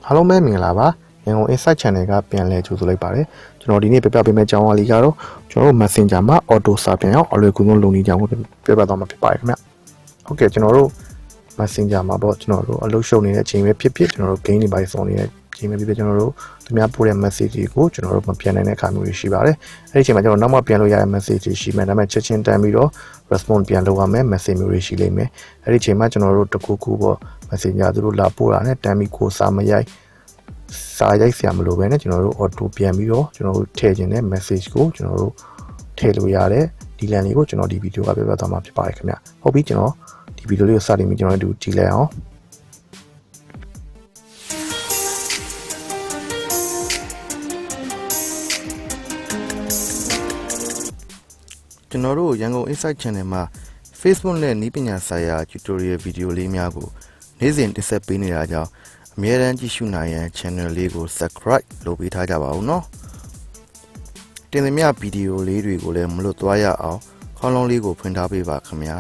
အားလုံးပဲမင်္ဂလာပါရန်ကုန် Insight Channel ကပြန်လည်ကြိုဆိုလိုက်ပါတယ်ကျွန်တော်ဒီနေ့ပြပြပေးမယ့်ကြောင်းအလီကတော့ကျွန်တော်တို့ Messenger မှာ Auto စာပြန်အောင်အလွယ်ကူဆုံးလုပ်နေကြဖို့ပြပြသွားမှာဖြစ်ပါတယ်ခင်ဗျဟုတ်ကဲ့ကျွန်တော်တို့ Messenger မှာပေါ့ကျွန်တော်တို့အလုပ်ရှုပ်နေတဲ့အချိန်ပဲဖြစ်ဖြစ်ကျွန်တော်တို့ game တွေပိုင်းဆောင်နေတဲ့အချိန်ပဲဖြစ်ဖြစ်ကျွန်တော်တို့သူများပို့တဲ့ message တွေကိုကျွန်တော်တို့မပြန်နိုင်တဲ့အခါမျိုးတွေရှိပါတယ်အဲ့ဒီအချိန်မှာကျွန်တော်နောက်မှပြန်လို့ရတဲ့ message တွေရှိမယ်ဒါပေမဲ့ချက်ချင်းတန်းပြီးတော့ response ပြန်လုပ်ရမယ် message မျိုးတွေရှိလိမ့်မယ်အဲ့ဒီအချိန်မှာကျွန်တော်တို့တခုခုပေါ့ Messenger သူတို့လာပို့တာနဲ့တန်းပြီးကိုစာမရိုက်စာရိုက်ဆရာမလို့ပဲねကျွန်တော်တို့ auto ပြန်ပြီးတော့ကျွန်တော်တို့ထည့်ခြင်းတဲ့ message ကိုကျွန်တော်တို့ထည့်လို့ရတဲ့ဒီလန်လေးကိုကျွန်တော်ဒီဗီဒီယိုကပြပြသွားမှာဖြစ်ပါတယ်ခင်ဗျဟုတ်ပြီကျွန်တော်ဒီဗီဒီယိုလေးကိုစတင်ပြီးကျွန်တော်တို့ကြည့်လိုက်အောင်ကျွန်တော်တို့ရန်ကုန် Insight Channel မှာ Facebook နဲ့နည်းပညာဆိုင်ရာ tutorial ဗီဒီယိုလေးများကိုနေ့စဉ်တင်ဆက်ပေးနေတာကြောင့်အမြဲတမ်းကြည့်ရှုနိုင်ရန် channel လေးကို subscribe လုပ်ပေးထားကြပါဦးနော်တင်သမျှဗီဒီယိုလေးတွေကိုလည်းမလွတ်သွားရအောင်ခေါင်းလုံးလေးကိုဖွင့်ထားပေးပါခင်ဗျာ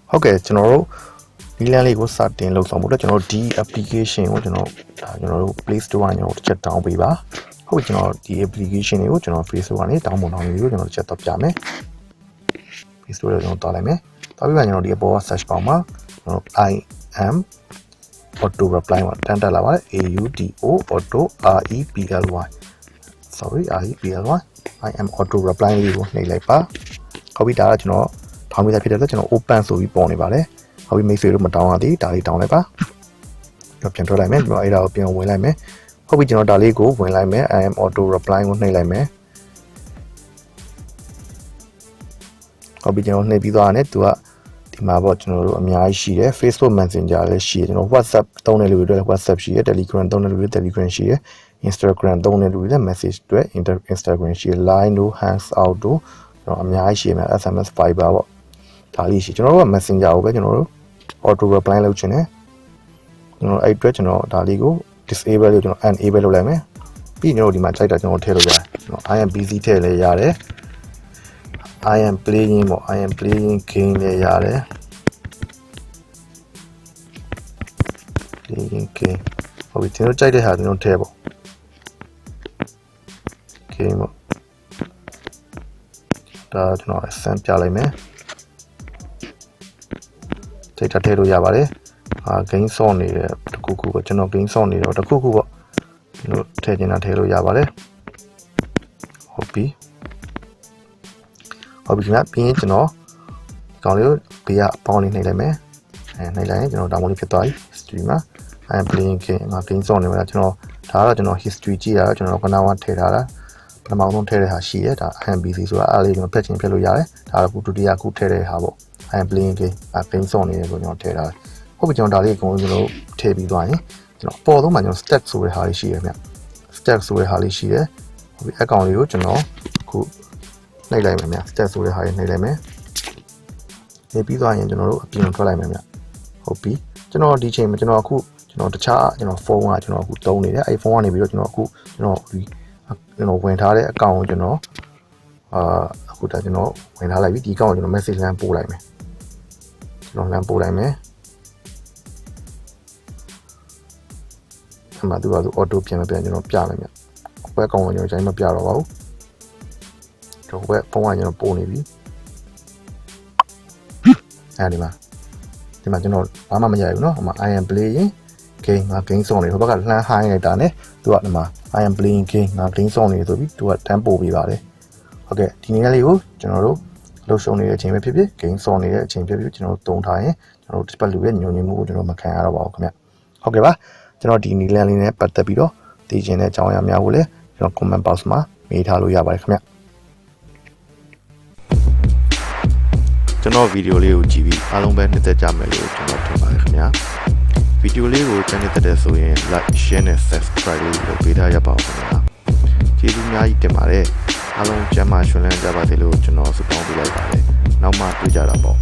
ဟုတ်ကဲ့ကျွန်တော်တို့ဒီလမ်းလေးကိုစတင်လုပ်ဆောင်ဖို့အတွက်ကျွန်တော်တို့ဒီ application ကိုကျွန်တော်တို့ Play Store ကနေတစ်ချက် down ပေးပါဟုတ်ကျွန်တော်ဒီ application တွေကိုကျွန်တော် Play Store ကနေ down ပုံအောင်လေးကိုကျွန်တော်တစ်ချက်တော့ပြမယ် Play Store ကိုကျွန်တော်တောင်းလိုက်မယ်တောက်ပြီးမှကျွန်တော်ဒီအပေါ်က search bar မှာကျွန်တော် I am auto reply မှာတန်းတက်လာပါတယ် AUTO auto REPLY sorry REPLY I am auto reply လေးကိုနှိပ်လိုက်ပါဟုတ်ပြီဒါကကျွန်တော်ထောင်းပေးတာဖြစ်တဲ့အတွက်ကျွန်တော် open ဆိုပြီးပေါ်နေပါတယ်ဟုတ်ပြီမိတ်ဆွေတို့မတောင်းရသေးဒါလေးတောင်းလိုက်ပါကျွန်တော်ပြန်ထွက်လိုက်မယ်ကျွန်တော်အဲ့ဒါကိုပြန်ဝင်လိုက်မယ်ဟုတ်ပြီကျွန်တော်ဒါလေးကိုဝင်လိုက်မယ် I am auto reply ကိုနှိပ်လိုက်မယ်ဟုတ်ပြီကျွန်တော်နှိပ်ပြီးသွားတယ်သူကဒီမှာပေါ့ကျွန်တော်တို့အများကြီးရှိတယ် Facebook Messenger လည်းရှိတယ်ကျွန်တော် WhatsApp သုံးတဲ့လူတွေအတွက် WhatsApp ရှိတယ် Telegram သုံးတဲ့လူတွေ Telegram ရှိတယ် Instagram သုံးတဲ့လူတွေလည်း message တွေ Instagram ရှိတယ် Line တို့ Hangout တို့ကျွန်တော်အများကြီးရှိတယ် SMS Viber ပေါ့ဒါလေးရှိကျွန်တော်တို့က Messenger ကိုပဲကျွန်တော်တို့ auto reply လုပ်ချင်တယ်ကျွန်တော်အဲ့အတွက်ကျွန်တော်ဒါလေးကို disable လို့ကျွန်တော် enable လုပ်လိုက်မယ်ပြီးကျွန်တော်ဒီမှာကြိုက်တာကျွန်တော်ထည့်လို့ရတယ်ကျွန်တော် I am busy ထည့်လဲရတယ် I am playing ပေါ့ I am playing game လဲရတယ် playing game ဟုတ်ပြီကျွန်တော်ကြိုက်တဲ့ဟာကျွန်တော်ထည့်ပေါ့ game ပေါ့ဒါကျွန်တော် send ပြလိုက်မယ်ထိထည့်လို့ရပါတယ်game ဆော့နေတဲ့တခုခုပေါ့ကျွန်တော် game ဆော့နေတော့တခုခုပေါ့ကျွန်တော်ထည့်ချင်တာထည့်လို့ရပါတယ်ဟုတ်ပြီဟုတ်ပြီခင်ဗျပြီးရင်ကျွန်တော်ဒီကောင်လေးကိုဘေးကအပေါင်းလေးနှိပ်လိုက်မယ်နှိပ်လိုက်ရင်ကျွန်တော်ဒါမှမဟုတ်ဖြစ်သွားပြီ history မှာ I am playing game မှာ game ဆော့နေမှာကျွန်တော်ဒါကတော့ကျွန်တော် history ကြည့်ရတာကျွန်တော်ကနာဝထည့်ထားတာပထမဆုံးထည့်တဲ့ဟာရှိရဲဒါ I am busy ဆိုတာအားလေးကျွန်တော်ဖက်ချင်ဖက်လို့ရတယ်ဒါကခုဒုတိယခုထည့်တဲ့ဟာပေါ့ I am playing game game ဆော့နေတယ်ဆိုကျွန်တော်ထည့်ထားတယ်ဟုတ်ပြီကျွန်တော်ဒါလေးအကုန်လုံးကျွန်တော်ထည့်ပြီးသွားရင်ကျွန်တော်အပေါ်ဆုံးမှာကျွန်တော် stat ဆိုတဲ့ဟာလေးရှိရခင်ဗျ stat ဆိုတဲ့ဟာလေးရှိတယ်ဟုတ်ပြီ account လေးကိုကျွန်တော်ခုနှိပ်လိုက်မယ်ဗျ stat ဆိုတဲ့ဟာလေးနှိပ်လိုက်မယ်နှိပ်ပြီးသွားရင်ကျွန်တော်တို့အပြင်ထွက်လိုက်မယ်ဗျဟုတ်ပြီကျွန်တော်ဒီချိန်မှာကျွန်တော်အခုကျွန်တော်တခြားကျွန်တော်ဖုန်းကကျွန်တော်အခုသုံးနေတယ်အဲ့ဖုန်းကနေပြီးတော့ကျွန်တော်အခုကျွန်တော်ဝင်ထားတဲ့ account ကိုကျွန်တော်အခုဒါကျွန်တော်ဝင်ထားလိုက်ပြီဒီ account ကိုကျွန်တော် message လမ်းပို့လိုက်မယ်ကျွန်တော်လမ်းပို့လိုက်မယ်အမှသူကသူ auto ပြန်မပြန်ကျွန်တော်ပြလိုက်မယ်ဘက် account ကိုကျွန်တော်ချိန်မပြတော့ပါဘူးတော့ဘက်ဖုန်းကကျွန်တော်ပို့နေပြီအဲဒီမှာကျွန်တော်ဘာမှမရဘူးเนาะဟိုမှာ I am playing game ငါ game ဆော့နေဟိုဘက်ကလှမ်း high နေတာနဲ့သူကဒီမှာ I am playing game ငါ game ဆော့နေဆိုပြီးသူကတန်းပို့ပေးပါတယ်ဟုတ်ကဲ့ဒီနေ့လေးကိုကျွန်တော်တို့လှုပ်ရှုံနေတဲ့အချိန်ပဲဖြစ်ဖြစ် game ဆော့နေတဲ့အချိန်ဖြစ်ဖြစ်ကျွန်တော်တို့တုံထားရင်ကျွန်တော်တို့ဒီပတ်လူရဲ့ညွန်ညင်မှုကိုကျွန်တော်မခံရတော့ပါဘူးခင်ဗျဟုတ်ကဲ့ပါကျွန်တော်ဒီနီလန်လေးနဲ့ပတ်သက်ပြီးတော့သိချင်တဲ့အကြောင်းအရာများကိုလည်းကျွန်တော် comment box မှာမေးထားလို့ရပါတယ်ခင်ဗျကျွန်တော်ဗီဒီယိုလေးကိုကြည့်ပြီးအားလုံးပဲနှစ်သက်ကြမယ်လို့ကျွန်တော်ထင်ပါတယ်ခင်ဗျာဗီဒီယိုလေးကိုချမ်းသက်တဲ့ဆိုရင် like share နဲ့ subscribe လေးလုပ်ပေးထားရပါဦးခင်ဗျာကျေးဇူးအများကြီးတင်ပါတယ်အားလုံးကျမ်းမာရွှင်လန်းကြပါစေလို့ကျွန်တော်ဆုတောင်းပေးလိုက်ပါတယ်နောက်မှတွေ့ကြတာပေါ့